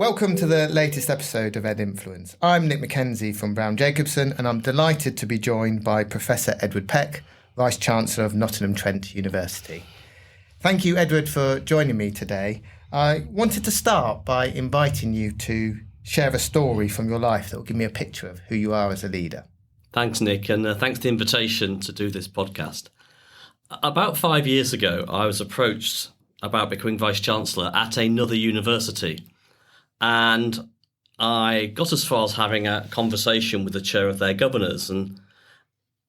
Welcome to the latest episode of Ed Influence. I'm Nick Mackenzie from Brown Jacobson, and I'm delighted to be joined by Professor Edward Peck, Vice-Chancellor of Nottingham Trent University. Thank you, Edward, for joining me today. I wanted to start by inviting you to share a story from your life that will give me a picture of who you are as a leader. Thanks, Nick, and thanks for the invitation to do this podcast. About 5 years ago, I was approached about becoming Vice-Chancellor at another university. And I got as far as having a conversation with the chair of their governors, and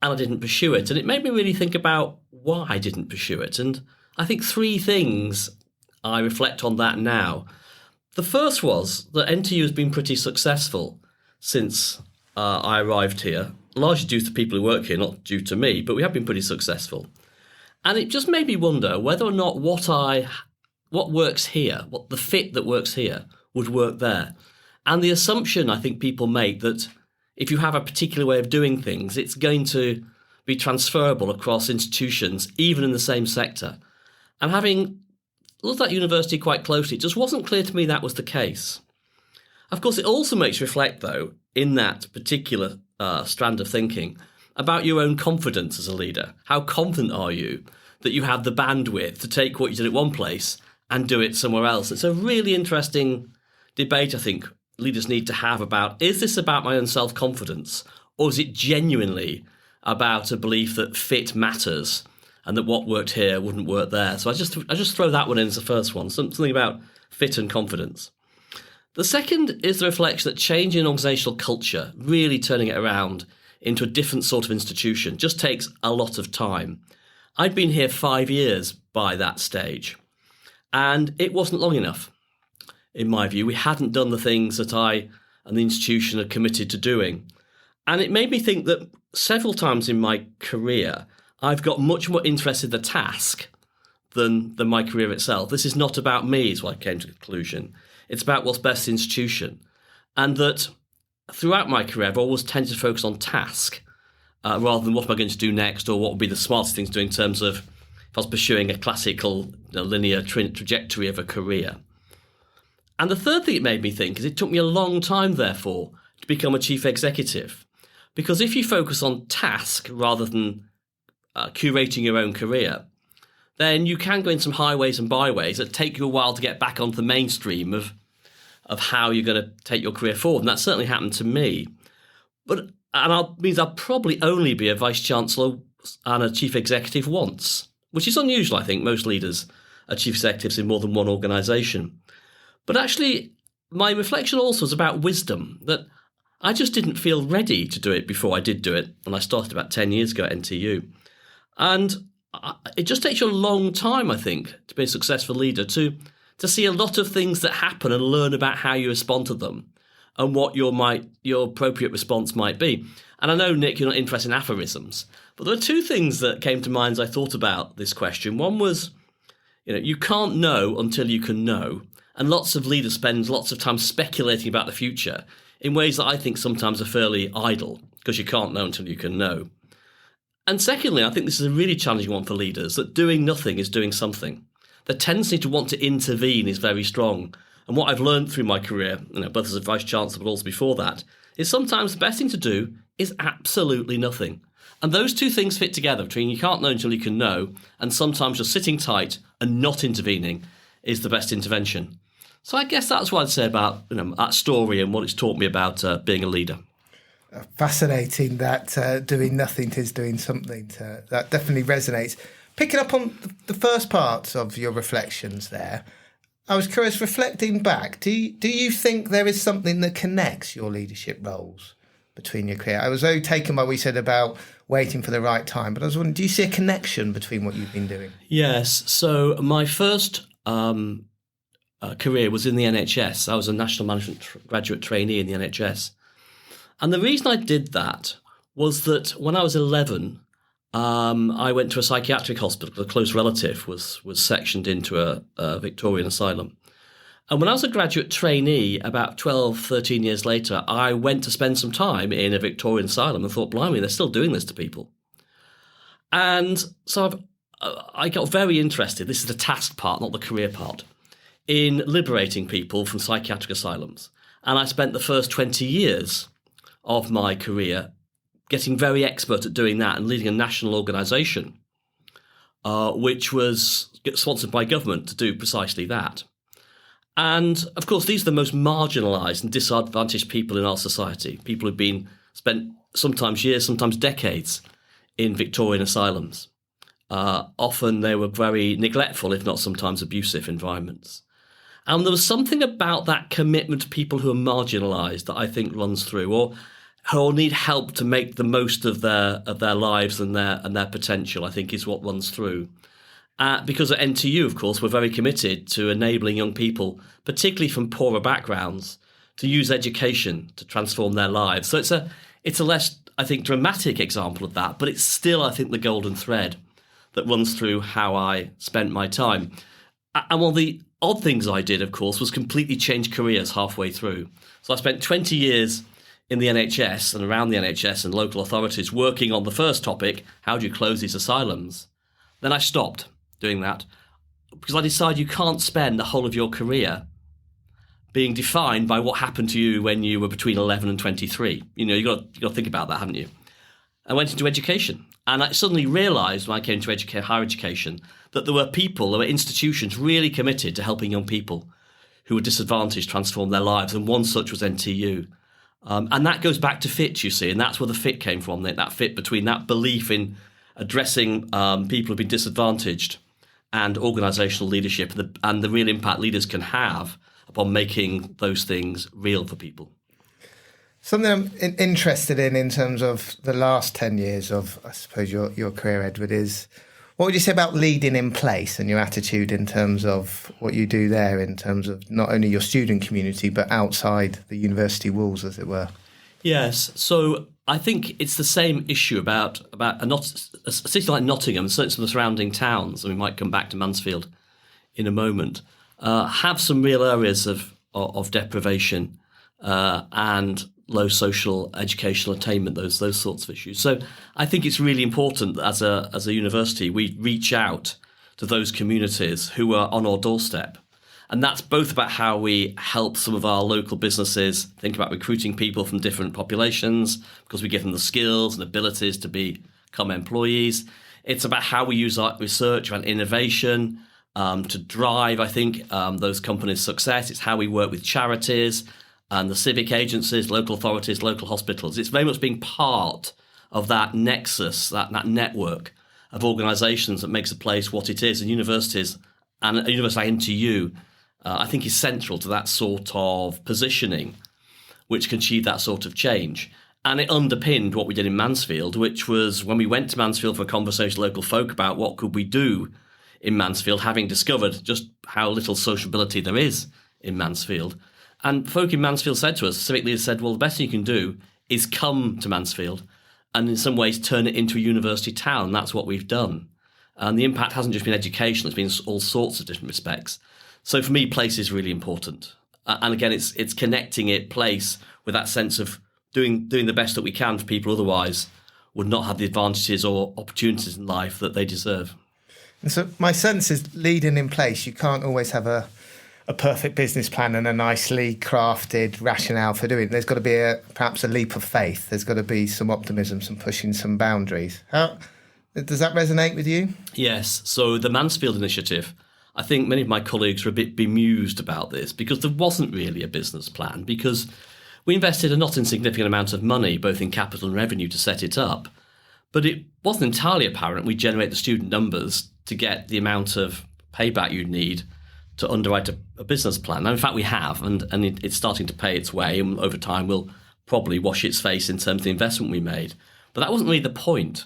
I didn't pursue it. And it made me really think about why I didn't pursue it. And I think three things I reflect on that now. The first was that NTU has been pretty successful since I arrived here, largely due to the people who work here, not due to me, but we have been pretty successful. And it just made me wonder whether or not what works here, what the fit that works here, would work there. And the assumption I think people make that if you have a particular way of doing things, it's going to be transferable across institutions, even in the same sector. And having looked at that university quite closely, it just wasn't clear to me that was the case. Of course, it also makes you reflect, though, in that particular strand of thinking, about your own confidence as a leader. How confident are you that you have the bandwidth to take what you did at one place and do it somewhere else? It's a really interesting debate I think leaders need to have about, is this about my own self-confidence, or is it genuinely about a belief that fit matters and that what worked here wouldn't work there? So I just throw that one in as the first one, something about fit and confidence. The second is the reflection that changing organisational culture, really turning it around into a different sort of institution, just takes a lot of time. I'd been here 5 years by that stage, and it wasn't long enough. In my view, we hadn't done the things that I and the institution had committed to doing. And it made me think that several times in my career, I've got much more interested in the task than my career itself. This is not about me, is what I came to the conclusion. It's about what's best for the institution. And that throughout my career, I've always tended to focus on task rather than what am I going to do next, or what would be the smartest thing to do in terms of if I was pursuing a classical linear trajectory of a career. And the third thing it made me think is it took me a long time, therefore, to become a chief executive. Because if you focus on task rather than curating your own career, then you can go in some highways and byways that take you a while to get back onto the mainstream of how you're going to take your career forward. And that certainly happened to me. Means I'll probably only be a vice-chancellor and a chief executive once, which is unusual, I think. Most leaders are chief executives in more than one organisation. But actually, my reflection also is about wisdom, that I just didn't feel ready to do it before I did do it when I started about 10 years ago at NTU. And it just takes you a long time, I think, to be a successful leader, to see a lot of things that happen and learn about how you respond to them and what your appropriate response might be. And I know, Nick, you're not interested in aphorisms, but there are two things that came to mind as I thought about this question. One was, you can't know until you can know. And lots of leaders spend lots of time speculating about the future in ways that I think sometimes are fairly idle, because you can't know until you can know. And secondly, I think this is a really challenging one for leaders, that doing nothing is doing something. The tendency to want to intervene is very strong. And what I've learned through my career, both as a Vice-Chancellor but also before that, is sometimes the best thing to do is absolutely nothing. And those two things fit together, between you can't know until you can know, and sometimes just sitting tight and not intervening is the best intervention. So I guess that's what I'd say about that story and what it's taught me about being a leader. Fascinating that doing nothing is doing something. That definitely resonates. Picking up on the first part of your reflections there, I was curious, reflecting back, do you think there is something that connects your leadership roles between your career? I was very taken by what you said about waiting for the right time, but I was wondering, do you see a connection between what you've been doing? Yes. So my first career was in the NHS. I was a national management graduate trainee in the NHS. And the reason I did that was that when I was 11, I went to a psychiatric hospital. A close relative was sectioned into a Victorian asylum. And when I was a graduate trainee, about 12, 13 years later, I went to spend some time in a Victorian asylum and thought, blimey, they're still doing this to people. And so I got very interested. This is the task part, not the career part, in liberating people from psychiatric asylums. And I spent the first 20 years of my career getting very expert at doing that and leading a national organisation, which was sponsored by government to do precisely that. And, of course, these are the most marginalised and disadvantaged people in our society, people who've been spent sometimes years, sometimes decades in Victorian asylums. Often they were very neglectful, if not sometimes abusive environments. And there was something about that commitment to people who are marginalised that I think runs through, or who need help to make the most of their lives and their potential, I think is what runs through. Because at NTU, of course, we're very committed to enabling young people, particularly from poorer backgrounds, to use education to transform their lives. So it's a less, I think, dramatic example of that, but it's still, I think, the golden thread that runs through how I spent my time. And one of the odd things I did, of course, was completely change careers halfway through. So I spent 20 years in the NHS and around the NHS and local authorities working on the first topic, how do you close these asylums? Then I stopped doing that because I decided you can't spend the whole of your career being defined by what happened to you when you were between 11 and 23. You got to think about that, haven't you? I went into education, and I suddenly realised when I came to higher education that there were institutions really committed to helping young people who were disadvantaged transform their lives, and one such was NTU. And that goes back to fit, you see, and that's where the fit came from, that fit between that belief in addressing people who've been disadvantaged and organisational leadership and the real impact leaders can have upon making those things real for people. Something I'm interested in terms of the last 10 years of, I suppose, your career, Edward, is what would you say about leading in place and your attitude in terms of what you do there in terms of not only your student community but outside the university walls, as it were? Yes, so I think it's the same issue about a city like Nottingham, certainly some of the surrounding towns, and we might come back to Mansfield in a moment, have some real areas of deprivation and low social educational attainment, those sorts of issues. So I think it's really important that as a university we reach out to those communities who are on our doorstep. And that's both about how we help some of our local businesses think about recruiting people from different populations because we give them the skills and abilities to become employees. It's about how we use our research and innovation to drive, I think, those companies' success. It's how we work with charities and the civic agencies, local authorities, local hospitals. It's very much being part of that nexus, that network of organisations that makes a place what it is. And universities, and a university like NTU, I think is central to that sort of positioning, which can achieve that sort of change. And it underpinned what we did in Mansfield, which was when we went to Mansfield for a conversation with local folk about what could we do in Mansfield, having discovered just how little sociability there is in Mansfield. And folk in Mansfield said to us, civic leaders said, well, the best thing you can do is come to Mansfield and in some ways turn it into a university town. That's what we've done. And the impact hasn't just been educational, it's been all sorts of different respects. So for me, place is really important. And again, it's connecting place with that sense of doing the best that we can for people otherwise would not have the advantages or opportunities in life that they deserve. And so my sense is leading in place, you can't always have a perfect business plan and a nicely crafted rationale for doing it. There's got to be perhaps a leap of faith. There's got to be some optimism, some pushing some boundaries. Does that resonate with you? Yes. So the Mansfield Initiative, I think many of my colleagues were a bit bemused about this because there wasn't really a business plan, because we invested a not insignificant amount of money, both in capital and revenue, to set it up. But it wasn't entirely apparent we'd generate the student numbers to get the amount of payback you'd need to underwrite a business plan. Now, in fact, we have, and it's starting to pay its way, and over time will probably wash its face in terms of the investment we made. But that wasn't really the point.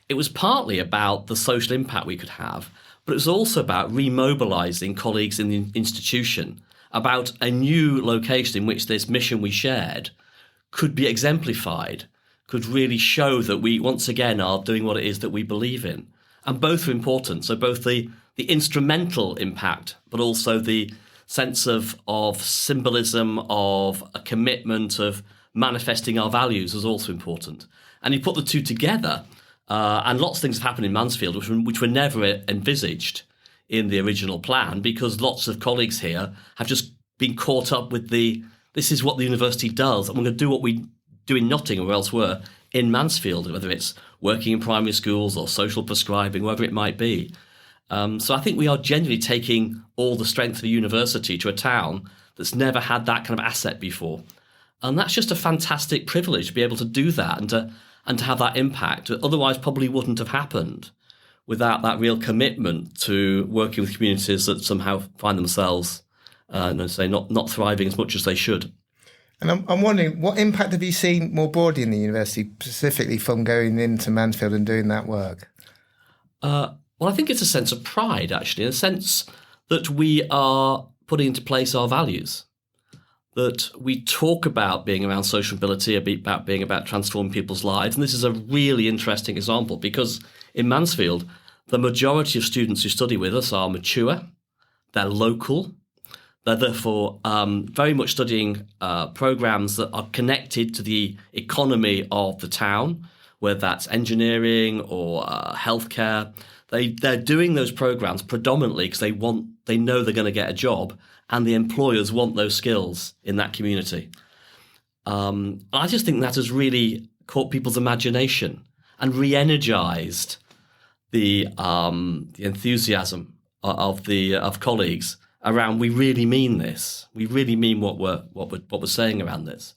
It was partly about the social impact we could have, but it was also about remobilising colleagues in the institution about a new location in which this mission we shared could be exemplified, could really show that we, once again, are doing what it is that we believe in. And both are important. So both the instrumental impact, but also the sense of symbolism, of a commitment, of manifesting our values is also important. And you put the two together, and lots of things have happened in Mansfield which were never envisaged in the original plan, because lots of colleagues here have just been caught up with this is what the university does, and we're going to do what we do in Nottingham or elsewhere in Mansfield, whether it's working in primary schools or social prescribing, whatever it might be. So I think we are genuinely taking all the strength of a university to a town that's never had that kind of asset before. And that's just a fantastic privilege to be able to do that and to have that impact. Otherwise probably wouldn't have happened without that real commitment to working with communities that somehow find themselves not thriving as much as they should. And I'm wondering, what impact have you seen more broadly in the university, specifically from going into Mansfield and doing that work? Well, I think it's a sense of pride, actually, a sense that we are putting into place our values, that we talk about being around social mobility, about being about transforming people's lives. And this is a really interesting example because in Mansfield, the majority of students who study with us are mature, they're local, they're therefore very much studying programs that are connected to the economy of the town, whether that's engineering or healthcare. They're doing those programs predominantly because they know they're going to get a job, and the employers want those skills in that community. I just think that has really caught people's imagination and re-energized the enthusiasm of colleagues around. We really mean this. We really mean what we're saying around this.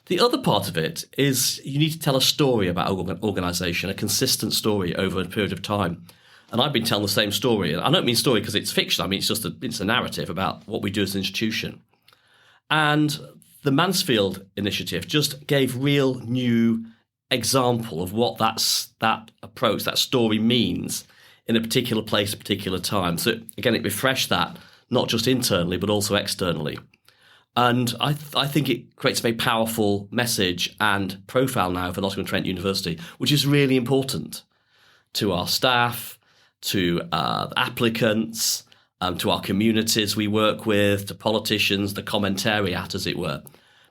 The other part of it is you need to tell a story about organisation, a consistent story over a period of time. And I've been telling the same story. I don't mean story because it's fiction. I mean, it's a narrative about what we do as an institution. And the Mansfield initiative just gave real new example of what that approach, that story means in a particular place, a particular time. So again, it refreshed that, not just internally, but also externally. And I think it creates a very powerful message and profile now for Nottingham-Trent University, which is really important to our staff, to applicants, to our communities we work with, to politicians, the commentariat, as it were.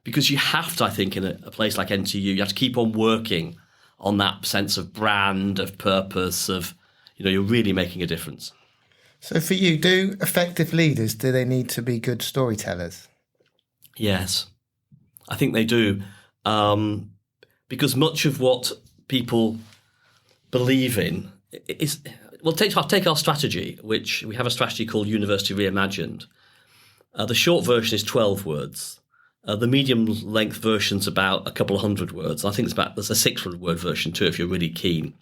Because you have to, I think, in a place like NTU, you have to keep on working on that sense of brand, of purpose, of, you're really making a difference. So for you, do effective leaders, do they need to be good storytellers? Yes, I think they do. Because much of what people believe in is... Well, take our strategy, which we have a strategy called University Reimagined. The short version is 12 words. The medium-length version's about a couple of hundred words. I think there's a 600-word version too, if you're really keen.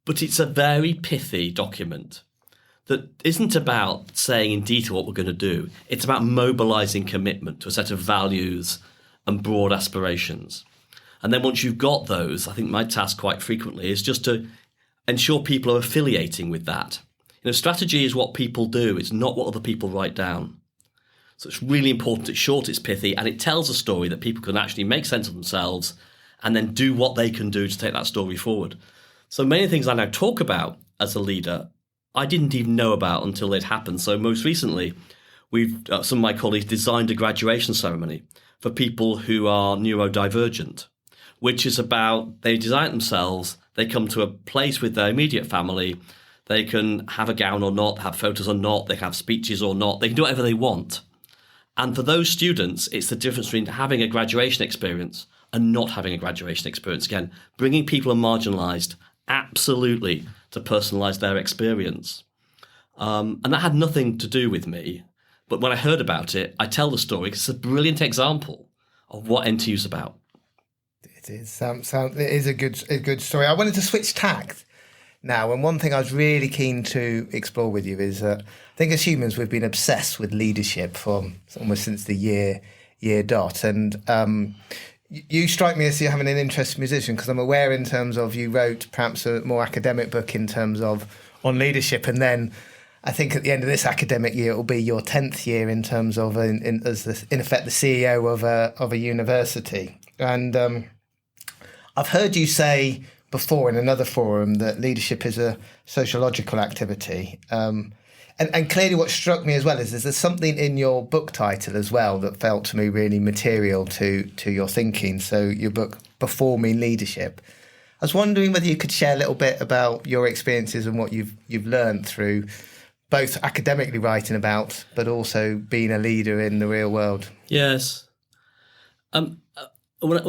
But it's a very pithy document that isn't about saying in detail what we're going to do. It's about mobilising commitment to a set of values and broad aspirations. And then once you've got those, I think my task quite frequently is just to ensure people are affiliating with that. Strategy is what people do. It's not what other people write down. So it's really important. It's short, it's pithy, and it tells a story that people can actually make sense of themselves and then do what they can do to take that story forward. So many things I now talk about as a leader, I didn't even know about until they'd happened. So most recently, some of my colleagues designed a graduation ceremony for people who are neurodivergent, which is about they design it themselves. They come to a place with their immediate family. They can have a gown or not, have photos or not. They can have speeches or not. They can do whatever they want. And for those students, it's the difference between having a graduation experience and not having a graduation experience. Again, bringing people who are marginalised absolutely to personalise their experience. And that had nothing to do with me. But when I heard about it, I tell the story because it's a brilliant example of what NTU's about. It is. It is a good story. I wanted to switch tact now, and one thing I was really keen to explore with you is I think as humans we've been obsessed with leadership from almost since the year dot, and you strike me as you having an interest in musician because I'm aware in terms of you wrote perhaps a more academic book in terms of on leadership, and then I think at the end of this academic year it will be your 10th year in terms of in effect the CEO of a university. And I've heard you say before in another forum that leadership is a sociological activity. And clearly what struck me as well is there's something in your book title as well that felt to me really material to your thinking. So your book, Performing Leadership. I was wondering whether you could share a little bit about your experiences and what you've learned through both academically writing about, but also being a leader in the real world. Yes. When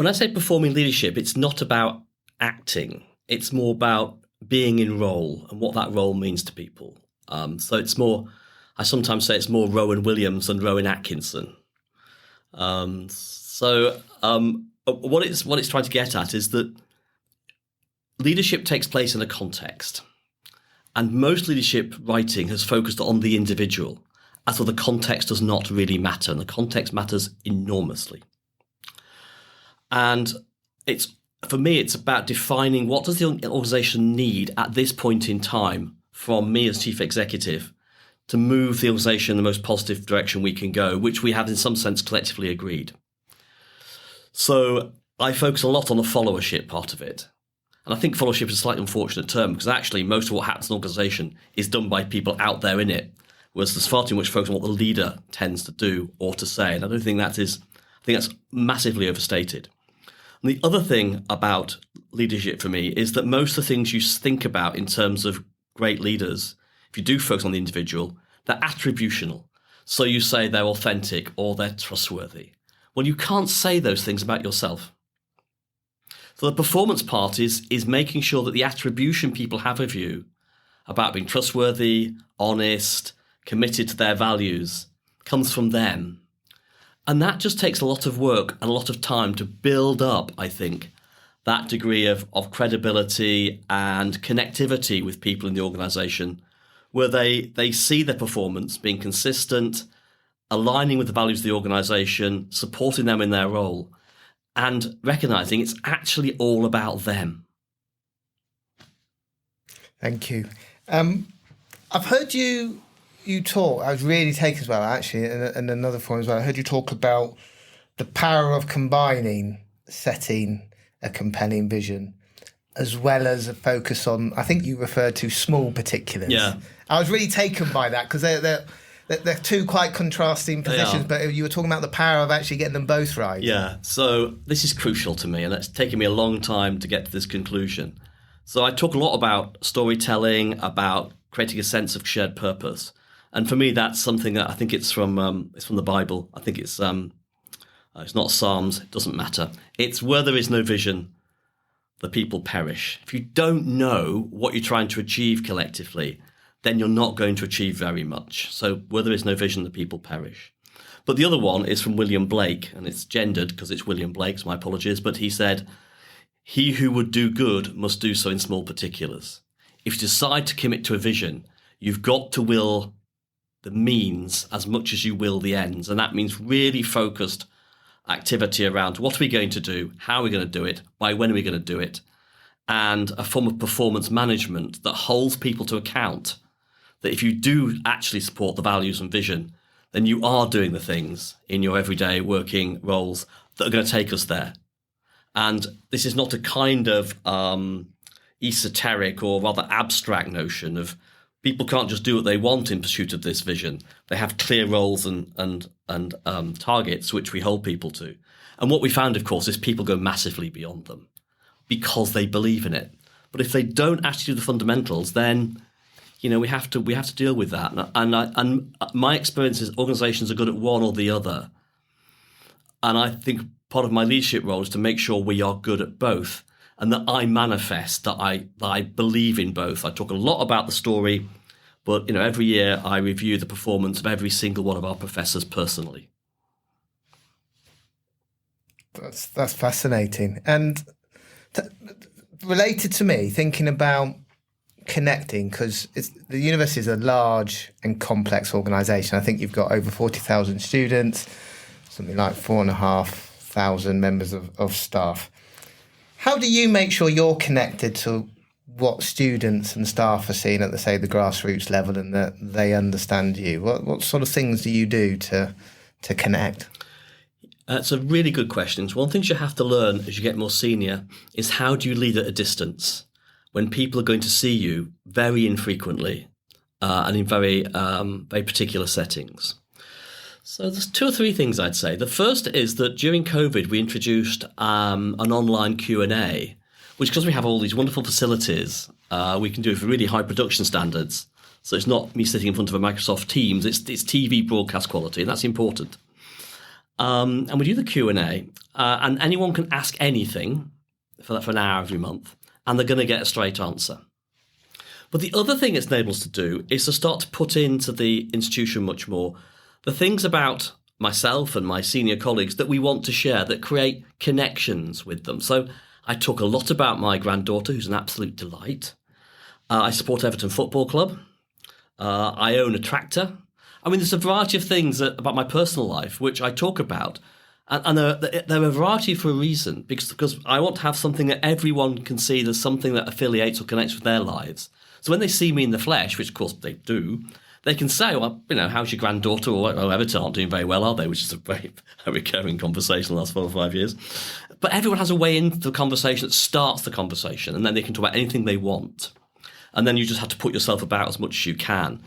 I say performing leadership, it's not about acting. It's more about being in role and what that role means to people. So it's more, I sometimes say it's more Rowan Williams than Rowan Atkinson. What it's trying to get at is that leadership takes place in a context. And most leadership writing has focused on the individual, as though the context does not really matter, and the context matters enormously. And for me, it's about defining what does the organisation need at this point in time from me as chief executive to move the organisation in the most positive direction we can go, which we have in some sense collectively agreed. So I focus a lot on the followership part of it. And I think followership is a slightly unfortunate term because actually most of what happens in an organisation is done by people out there in it, whereas there's far too much focus on what the leader tends to do or to say. And I think that's massively overstated. And the other thing about leadership for me is that most of the things you think about in terms of great leaders, if you do focus on the individual, they're attributional. So you say they're authentic or they're trustworthy. Well, you can't say those things about yourself. So the performance part is making sure that the attribution people have of you about being trustworthy, honest, committed to their values comes from them. And that just takes a lot of work and a lot of time to build up, I think, that degree of credibility and connectivity with people in the organisation where they see their performance being consistent, aligning with the values of the organisation, supporting them in their role, and recognising it's actually all about them. Thank you. I've heard you talk, I was really taken as well, actually, in another forum as well. I heard you talk about the power of combining setting a compelling vision as well as a focus on, I think you referred to small particulars. Yeah. I was really taken by that because they're two quite contrasting positions, but you were talking about the power of actually getting them both right. Yeah, so this is crucial to me, and it's taken me a long time to get to this conclusion. So I talk a lot about storytelling, about creating a sense of shared purpose. And for me, that's something that I think it's from the Bible. I think it's not Psalms, it doesn't matter. It's where there is no vision, the people perish. If you don't know what you're trying to achieve collectively, then you're not going to achieve very much. So where there is no vision, the people perish. But the other one is from William Blake, and it's gendered because it's William Blake, so my apologies. But he said, "He who would do good must do so in small particulars." If you decide to commit to a vision, you've got to will the means as much as you will the ends. And that means really focused activity around what are we going to do, how are we going to do it, by when are we going to do it, and a form of performance management that holds people to account that if you do actually support the values and vision, then you are doing the things in your everyday working roles that are going to take us there. And this is not a kind of esoteric or rather abstract notion of people can't just do what they want in pursuit of this vision. They have clear roles and targets which we hold people to. And what we found, of course, is people go massively beyond them because they believe in it. But if they don't actually do the fundamentals, then we have to deal with that. And my experience is organisations are good at one or the other. And I think part of my leadership role is to make sure we are good at both. And that I manifest that I believe in both. I talk a lot about the story, but every year I review the performance of every single one of our professors personally. That's fascinating. And related to me, thinking about connecting, because the university is a large and complex organisation. I think you've got over 40,000 students, something like 4,500 members of staff. How do you make sure you're connected to what students and staff are seeing at the grassroots level and that they understand you? What sort of things do you do to connect? It's a really good question. One of the things you have to learn as you get more senior is how do you lead at a distance when people are going to see you very infrequently and in very particular settings. So there's two or three things I'd say. The first is that during COVID, we introduced an online Q&A, which because we have all these wonderful facilities, we can do it for really high production standards, So it's not me sitting in front of a Microsoft Teams, it's TV broadcast quality, and that's important. And we do the Q&A, and anyone can ask anything for an hour every month, and they're going to get a straight answer. But the other thing it's enabled us to do is to start to put into the institution much more the things about myself and my senior colleagues that we want to share, that create connections with them. So I talk a lot about my granddaughter, who's an absolute delight. I support Everton Football Club. I own a tractor. I mean, there's a variety of things about my personal life which I talk about. And they're a variety for a reason, because I want to have something that everyone can see. There's something that affiliates or connects with their lives. So when they see me in the flesh, which of course they do, they can say, well, how's your granddaughter, or Everton aren't doing very well, are they? Which is a recurring conversation the last 4 or 5 years. But everyone has a way into the conversation that starts the conversation, and then they can talk about anything they want. And then you just have to put yourself about as much as you can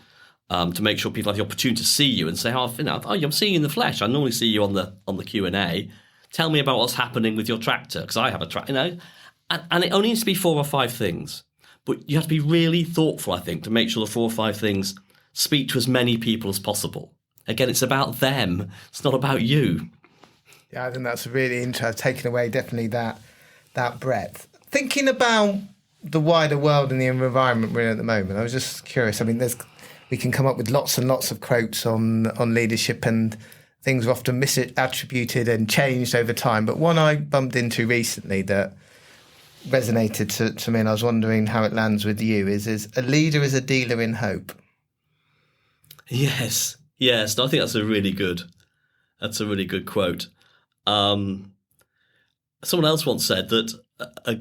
to make sure people have the opportunity to see you and say, I'm seeing you in the flesh. I normally see you on the Q&A. Tell me about what's happening with your tractor, because I have a tractor, And it only needs to be 4 or 5 things. But you have to be really thoughtful, I think, to make sure the 4 or 5 things speak to as many people as possible. Again, it's about them. It's not about you. Yeah, I think that's really interesting. Taking away definitely that breadth. Thinking about the wider world and the environment we're in at the moment, I was just curious. I mean, we can come up with lots and lots of quotes on leadership, and things are often misattributed and changed over time. But one I bumped into recently that resonated to me, and I was wondering how it lands with you, is a leader is a dealer in hope. Yes. I think that's a really good quote. Someone else once said that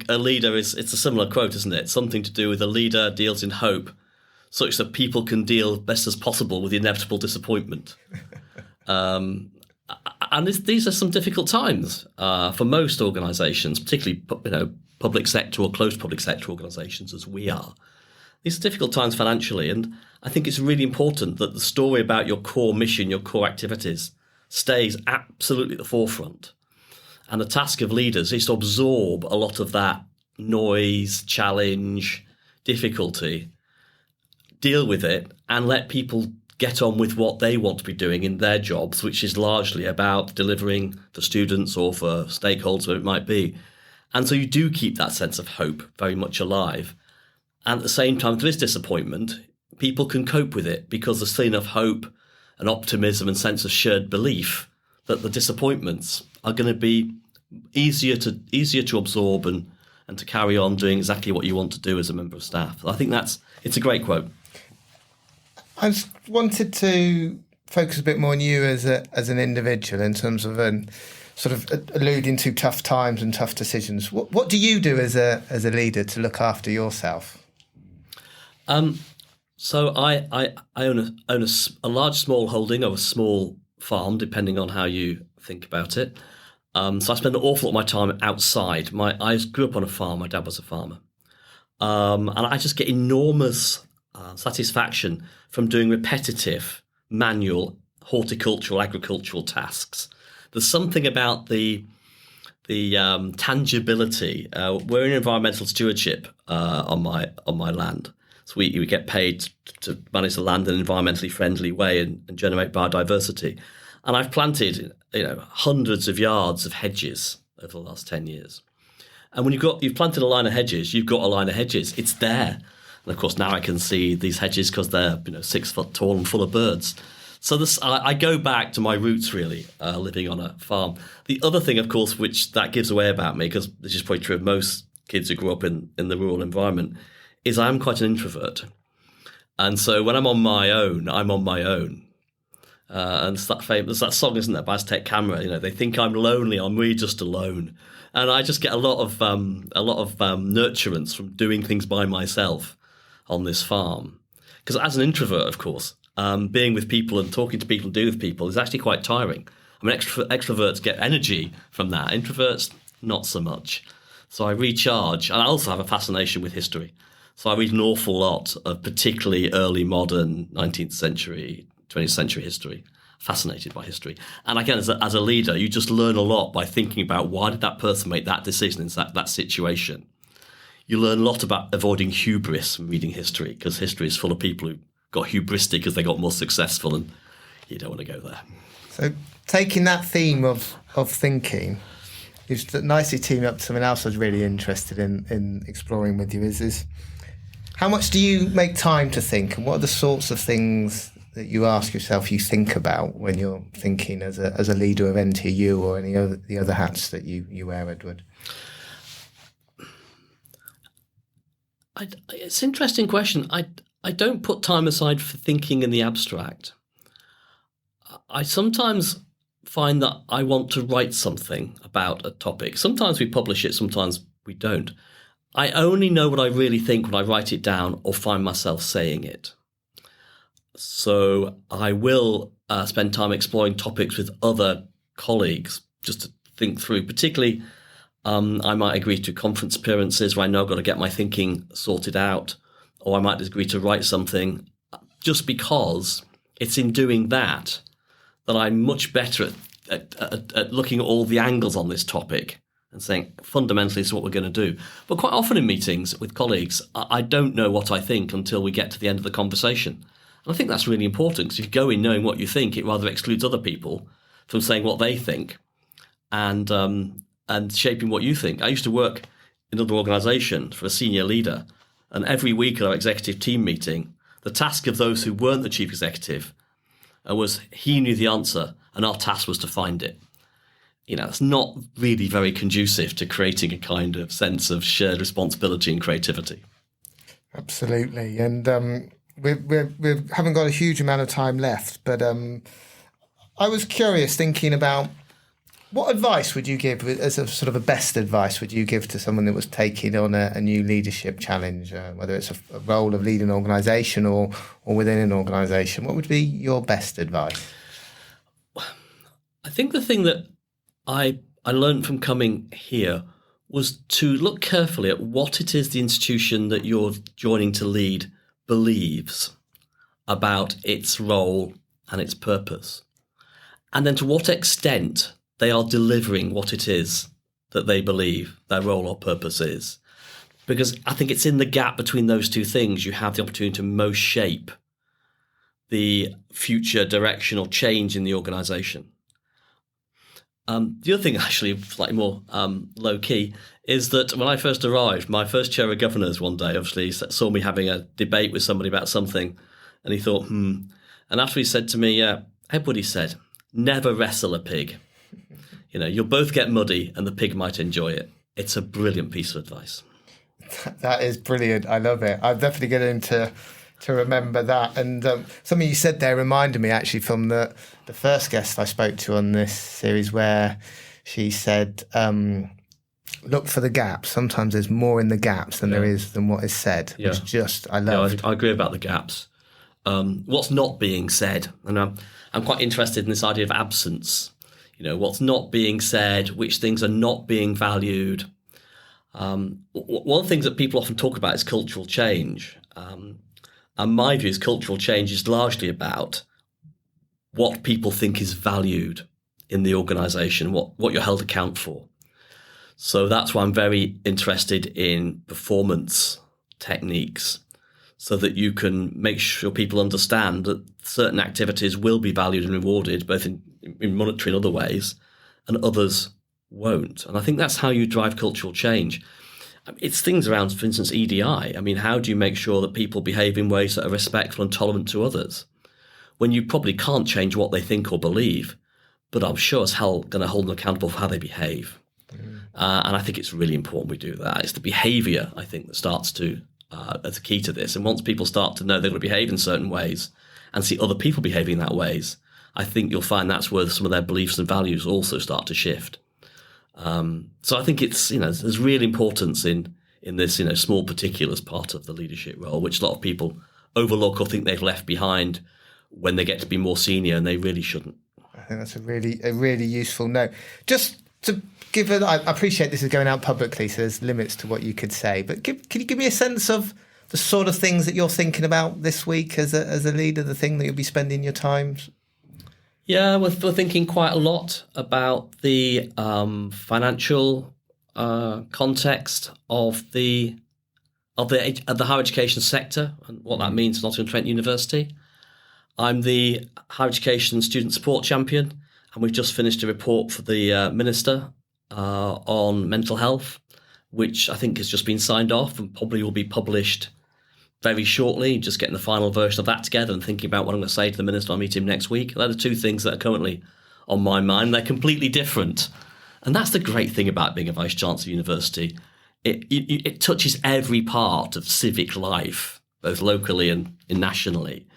a leader it's a similar quote, isn't it? Something to do with a leader deals in hope, such that people can deal best as possible with the inevitable disappointment. And these are some difficult times for most organisations, particularly public sector or close public sector organisations as we are. These are difficult times financially, and I think it's really important that the story about your core mission, your core activities, stays absolutely at the forefront. And the task of leaders is to absorb a lot of that noise, challenge, difficulty, deal with it, and let people get on with what they want to be doing in their jobs, which is largely about delivering for students or for stakeholders, whatever it might be. And so you do keep that sense of hope very much alive. And at the same time, if there is disappointment, people can cope with it because there's still enough hope and optimism and sense of shared belief that the disappointments are going to be easier to absorb and to carry on doing exactly what you want to do as a member of staff. I think it's a great quote. I just wanted to focus a bit more on you as an individual in terms of sort of alluding to tough times and tough decisions. What do you do as a leader to look after yourself? So I own a large small holding of a small farm, depending on how you think about it. So I spend an awful lot of my time outside. I grew up on a farm. My dad was a farmer. And I just get enormous satisfaction from doing repetitive, manual, horticultural, agricultural tasks. There's something about the tangibility. We're in environmental stewardship on my land. So we get paid to manage the land in an environmentally friendly way and generate biodiversity. And I've planted, hundreds of yards of hedges over the last 10 years. And when you've planted a line of hedges, you've got a line of hedges. It's there. And of course, now I can see these hedges because they're 6 foot tall and full of birds. So I go back to my roots, really, living on a farm. The other thing, of course, which that gives away about me, because this is probably true of most kids who grew up in the rural environment, is I'm quite an introvert. And so when I'm on my own, I'm on my own. And it's there's that song, isn't there, by Aztec Camera? They think I'm lonely, I'm really just alone. And I just get a lot of nurturance from doing things by myself on this farm. Because as an introvert, of course, being with people and talking to people and dealing with people is actually quite tiring. I mean, extroverts get energy from that. Introverts, not so much. So I recharge. And I also have a fascination with history. So I read an awful lot of particularly early modern 19th century, 20th century history. Fascinated by history. And again, as a leader, you just learn a lot by thinking about why did that person make that decision in that situation. You learn a lot about avoiding hubris from reading history, because history is full of people who got hubristic because they got more successful, and you don't want to go there. So taking that theme of thinking, you've nicely teamed up to something else I was really interested in exploring with you is how much do you make time to think, and what are the sorts of things that you ask yourself, you think about when you're thinking as a leader of NTU or any of the other hats that you wear, Edward? It's an interesting question. I don't put time aside for thinking in the abstract. I sometimes find that I want to write something about a topic. Sometimes we publish it, sometimes we don't. I only know what I really think when I write it down or find myself saying it. So I will spend time exploring topics with other colleagues just to think through. Particularly, I might agree to conference appearances where I know I've got to get my thinking sorted out, or I might agree to write something just because it's in doing that I'm much better at looking at all the angles on this topic and saying, fundamentally, this is what we're going to do. But quite often in meetings with colleagues, I don't know what I think until we get to the end of the conversation. And I think that's really important, because if you go in knowing what you think, it rather excludes other people from saying what they think and shaping what you think. I used to work in another organisation for a senior leader, and every week at our executive team meeting, the task of those who weren't the chief executive was he knew the answer, and our task was to find it. It's not really very conducive to creating a kind of sense of shared responsibility and creativity. Absolutely. And we haven't got a huge amount of time left, but I was curious, thinking about what advice would you give, as a sort of a best advice would you give to someone that was taking on a new leadership challenge, whether it's a role of leading an organisation or within an organisation? What would be your best advice? I think the thing that I learned from coming here was to look carefully at what it is the institution that you're joining to lead believes about its role and its purpose, and then to what extent they are delivering what it is that they believe their role or purpose is. Because I think it's in the gap between those two things you have the opportunity to most shape the future direction or change in the organisation. The other thing, actually, slightly more low-key, is that when I first arrived, my first chair of governors one day obviously saw me having a debate with somebody about something, and he thought, And after he said to me, Edward, he said, never wrestle a pig. You'll both get muddy and the pig might enjoy it. It's a brilliant piece of advice. That is brilliant. I love it. I'm definitely going to remember that. And something you said there reminded me actually from the first guest I spoke to on this series, where she said, look for the gaps. Sometimes there's more in the gaps than there is than what is said, which I love. I agree about the gaps. What's not being said. And I'm quite interested in this idea of absence. What's not being said, which things are not being valued. One of the things that people often talk about is cultural change. And my view is cultural change is largely about what people think is valued in the organisation, what you're held account for. So that's why I'm very interested in performance techniques, so that you can make sure people understand that certain activities will be valued and rewarded, both in monetary and other ways, and others won't. And I think that's how you drive cultural change. It's things around, for instance, EDI. I mean, how do you make sure that people behave in ways that are respectful and tolerant to others, when you probably can't change what they think or believe, but I'm sure as hell going to hold them accountable for how they behave. And I think it's really important we do that. It's the behaviour, I think, that starts to as a key to this. And once people start to know they're going to behave in certain ways and see other people behaving that ways, I think you'll find that's where some of their beliefs and values also start to shift. So I think it's, there's real importance in this, small particulars part of the leadership role, which a lot of people overlook or think they've left behind when they get to be more senior, and they really shouldn't. I think that's a really useful note. Just to give I appreciate this is going out publicly, so there's limits to what you could say, but can you give me a sense of the sort of things that you're thinking about this week as a leader, the thing that you'll be spending your time? Yeah, we're thinking quite a lot about the financial context of the of the higher education sector and what that means for Nottingham-Trent University. I'm the higher education student support champion, and we've just finished a report for the Minister on mental health, which I think has just been signed off and probably will be published very shortly, just getting the final version of that together and thinking about what I'm going to say to the Minister. I'll meet him next week. They're the two things that are currently on my mind. They're completely different. And that's the great thing about being a Vice-Chancellor University. It touches every part of civic life, both locally and nationally.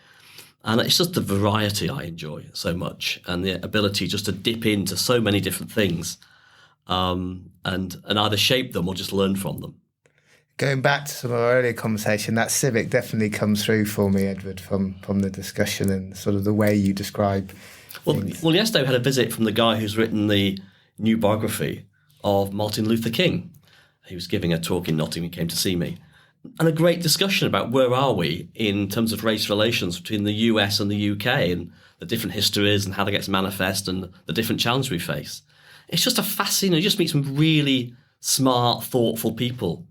And it's just the variety I enjoy so much, and the ability just to dip into so many different things and either shape them or just learn from them. Going back to some of our earlier conversation, that civic definitely comes through for me, Edward, from the discussion and sort of the way you describe things. Well, yesterday we had a visit from the guy who's written the new biography of Martin Luther King. He was giving a talk in Nottingham. He came to see me. And a great discussion about where are we in terms of race relations between the US and the UK and the different histories and how that gets manifest and the different challenges we face. It's just a fascinating, you just meet some really smart, thoughtful people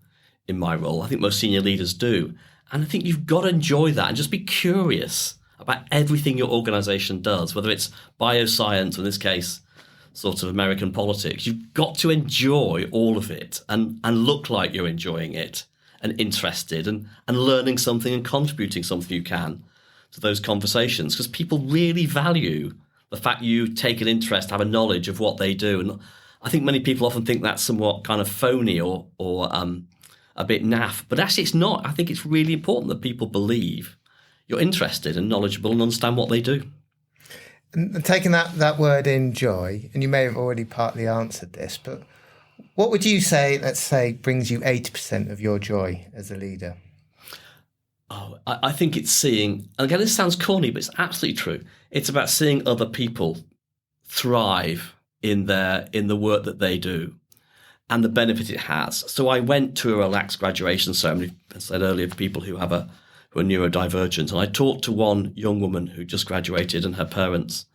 in my role. I think most senior leaders do. And I think you've got to enjoy that and just be curious about everything your organisation does, whether it's bioscience, or in this case, sort of American politics. You've got to enjoy all of it and look like you're enjoying it and interested and learning something and contributing something you can to those conversations, because people really value the fact you take an interest, have a knowledge of what they do. And I think many people often think that's somewhat kind of phony or a bit naff, but actually it's not. I think it's really important that people believe you're interested and knowledgeable and understand what they do. And taking that word enjoy, and you may have already partly answered this, but what would you say, let's say, brings you 80% of your joy as a leader? Oh, I think it's seeing, and again, this sounds corny, but it's absolutely true. It's about seeing other people thrive in the work that they do and the benefit it has. So I went to a relaxed graduation ceremony, as I said earlier, for people who are neurodivergent. And I talked to one young woman who just graduated and her parents.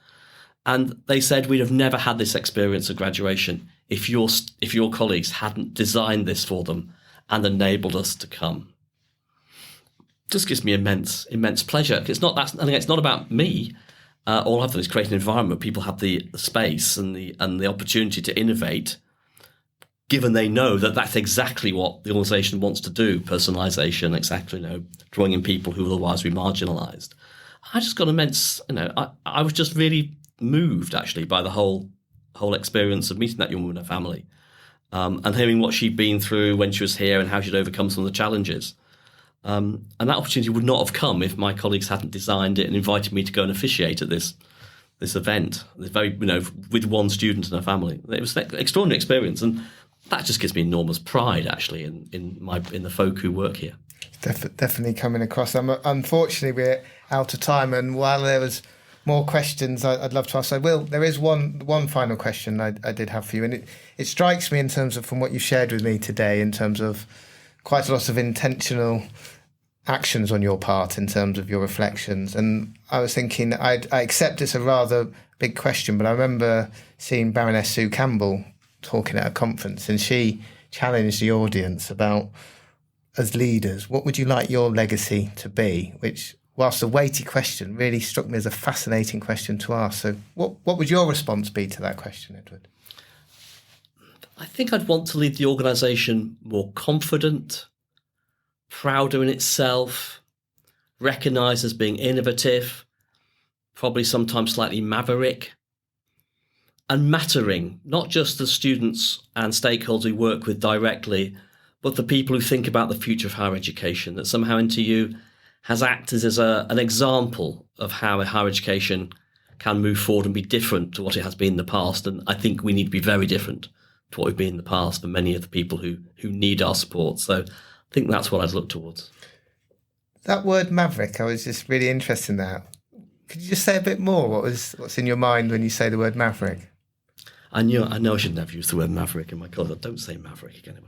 And they said, we'd have never had this experience of graduation if your colleagues hadn't designed this for them and enabled us to come. Just gives me immense pleasure. It's not about me. All I've done is create an environment where people have the space and the opportunity to innovate, given they know that that's exactly what the organisation wants to do, personalisation, exactly, drawing in people who otherwise would be marginalised. I just got immense, I was just really moved, actually, by the whole experience of meeting that young woman and her family, and hearing what she'd been through when she was here and how she'd overcome some of the challenges. And that opportunity would not have come if my colleagues hadn't designed it and invited me to go and officiate at this event, with one student and her family. It was an extraordinary experience, and that just gives me enormous pride, actually, in the folk who work here. Definitely coming across. Unfortunately, we're out of time, and while there was more questions I'd love to ask, there is one final question I did have for you, and it strikes me in terms of, from what you shared with me today, in terms of quite a lot of intentional actions on your part in terms of your reflections. And I was thinking, I accept it's a rather big question, but I remember seeing Baroness Sue Campbell talking at a conference, and she challenged the audience about, as leaders, what would you like your legacy to be? Which, whilst a weighty question, really struck me as a fascinating question to ask. So what would your response be to that question, Edward? I think I'd want to leave the organisation more confident, prouder in itself, recognised as being innovative, probably sometimes slightly maverick, and mattering, not just the students and stakeholders we work with directly, but the people who think about the future of higher education, that somehow NTU has acted as an example of how a higher education can move forward and be different to what it has been in the past. And I think we need to be very different to what we've been in the past for many of the people who need our support. So I think that's what I'd look towards. That word maverick, I was just really interested in that. Could you just say a bit more? What's in your mind when you say the word maverick? I know I should never use the word maverick in my colour. Don't say maverick again.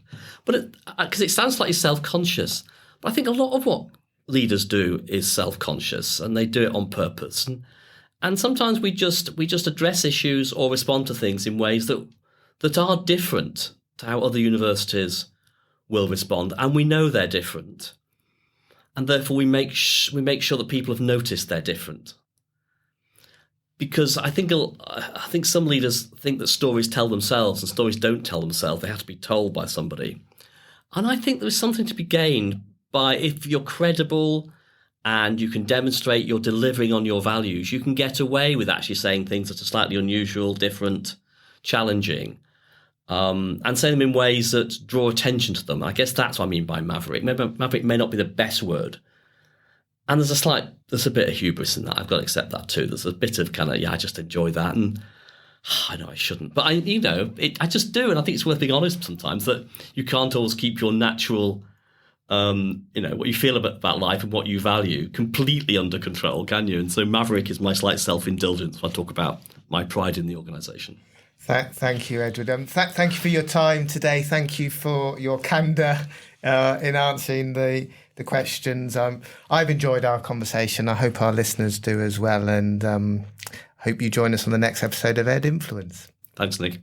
But because it sounds slightly self-conscious. But I think a lot of what leaders do is self-conscious, and they do it on purpose. And sometimes we just address issues or respond to things in ways that are different to how other universities will respond, and we know they're different, and therefore we make sure that people have noticed they're different. Because I think some leaders think that stories tell themselves, and stories don't tell themselves. They have to be told by somebody. And I think there's something to be gained by, if you're credible and you can demonstrate you're delivering on your values, you can get away with actually saying things that are slightly unusual, different, challenging, and say them in ways that draw attention to them. I guess that's what I mean by maverick. Maverick may not be the best word. And there's a bit of hubris in that. I've got to accept that too. There's a bit of kind of, I just enjoy that. And I know I shouldn't, but I just do. And I think it's worth being honest sometimes that you can't always keep your natural, what you feel about life and what you value completely under control, can you? And so maverick is my slight self-indulgence when I talk about my pride in the organisation. Thank you, Edward. Thank you for your time today. Thank you for your candour in answering the questions. I've enjoyed our conversation. I hope our listeners do as well, and hope you join us on the next episode of Ed Influence. Thanks, Nick.